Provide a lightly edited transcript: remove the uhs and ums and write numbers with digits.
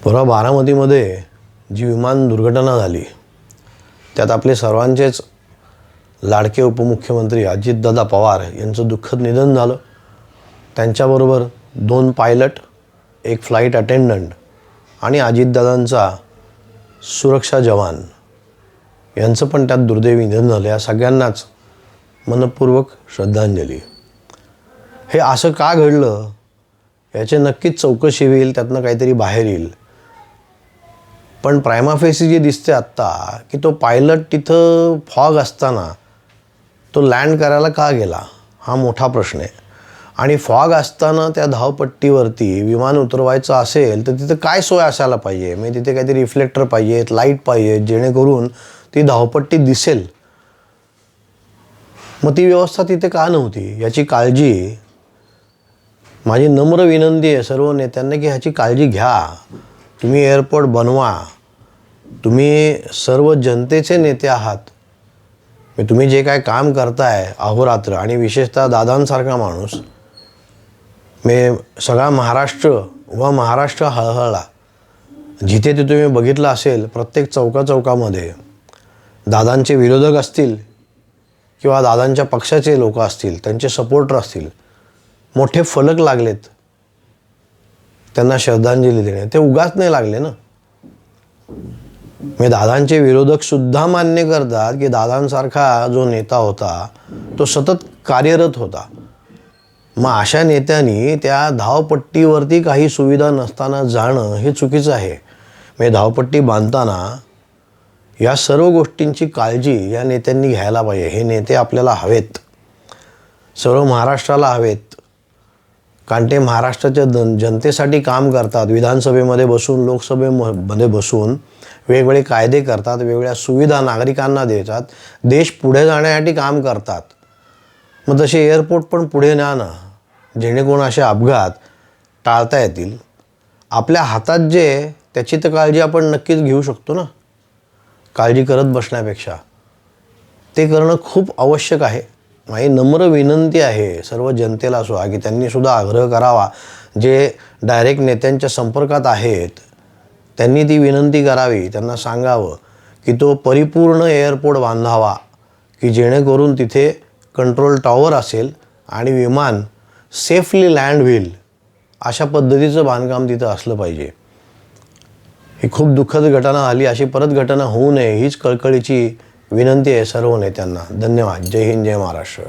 परवा बारामतीमध्ये जी विमान दुर्घटना झाली त्यात आपले सर्वांचेच लाडके उपमुख्यमंत्री अजितदादा पवार यांचं दुःखद निधन झालं. त्यांच्याबरोबर 2 पायलट, 1 फ्लाईट अटेंडंट आणि अजितदादांचा सुरक्षा जवान यांचं पण त्यात दुर्दैवी निधन झालं. या सगळ्यांनाच मनपूर्वक श्रद्धांजली. हे असं का घडलं याची नक्कीच चौकशी होईल, त्यातनं काहीतरी बाहेर येईल. पण प्रायमा फेसी जे दिसते आत्ता की तो पायलट तिथं फॉग असताना तो लँड करायला का गेला हा मोठा प्रश्न आहे. आणि फॉग असताना त्या धावपट्टीवरती विमान उतरवायचं असेल तर तिथं काय सोय असायला पाहिजे. म्हणजे तिथे काहीतरी रिफ्लेक्टर पाहिजेत, लाईट पाहिजेत, जेणेकरून ती धावपट्टी दिसेल. मग ती व्यवस्था तिथे का नव्हती याची काळजी, माझी नम्र विनंती आहे सर्व नेत्यांना की ह्याची काळजी घ्या. तुम्ही एअरपोर्ट बनवा, तुम्ही सर्व जनतेचे नेते आहात. तुम्ही जे काय काम करताय अहोरात्र, आणि विशेषतः दादांसारखा माणूस, सगळा महाराष्ट्र व महाराष्ट्र हळहळला. जिथे ते तुम्ही बघितलं असेल प्रत्येक चौकाचौकामध्ये दादांचे विरोधक असतील किंवा दादांच्या पक्षाचे लोक असतील, त्यांचे सपोर्टर असतील, मोठे फलक लागलेत त्यांना श्रद्धांजली देणे. ते उगाच नाही लागले ना. दादांचे विरोधक सुद्धा मान्य करतात की दादांसारखा जो नेता होता तो सतत कार्यरत होता. मग अशा नेत्यांनी त्या धावपट्टीवरती काही सुविधा नसताना जाणं हे चुकीचं आहे. धावपट्टी बांधताना या सर्व गोष्टींची काळजी या नेत्यांनी घ्यायला पाहिजे. हे नेते आपल्याला हवेत, सर्व महाराष्ट्राला हवेत, कारण ते महाराष्ट्राच्या जनतेसाठी काम करतात. विधानसभेमध्ये बसून, लोकसभेमध्ये बसून वेगवेगळे कायदे करतात, वेगवेगळ्या सुविधा नागरिकांना देतात, देश पुढे जाण्यासाठी काम करतात. मग तसे एअरपोर्ट पण पुढे न्या ना, जेणेकरून असे अपघात टाळता येतील. आपल्या हातात जे त्याची तर काळजी आपण नक्कीच घेऊ शकतो ना. काळजी करत बसण्यापेक्षा ते करणं खूप आवश्यक आहे. माझी नम्र विनंती आहे सर्व जनतेला सुद्धा की त्यांनीसुद्धा आग्रह करावा. जे डायरेक्ट नेत्यांच्या संपर्कात आहेत त्यांनी ती विनंती करावी. त्यांना सांगावं की तो परिपूर्ण एअरपोर्ट बांधावा की जेणेकरून तिथे कंट्रोल टॉवर असेल आणि विमान सेफली लँड होईल. अशा पद्धतीचं बांधकाम तिथं असलं पाहिजे. ही खूप दुःखद घटना झाली. अशी परत घटना होऊ नये हीच कळकळीची विनंती आहे सर्व नेत्यांना. धन्यवाद. जय हिंद, जय महाराष्ट्र.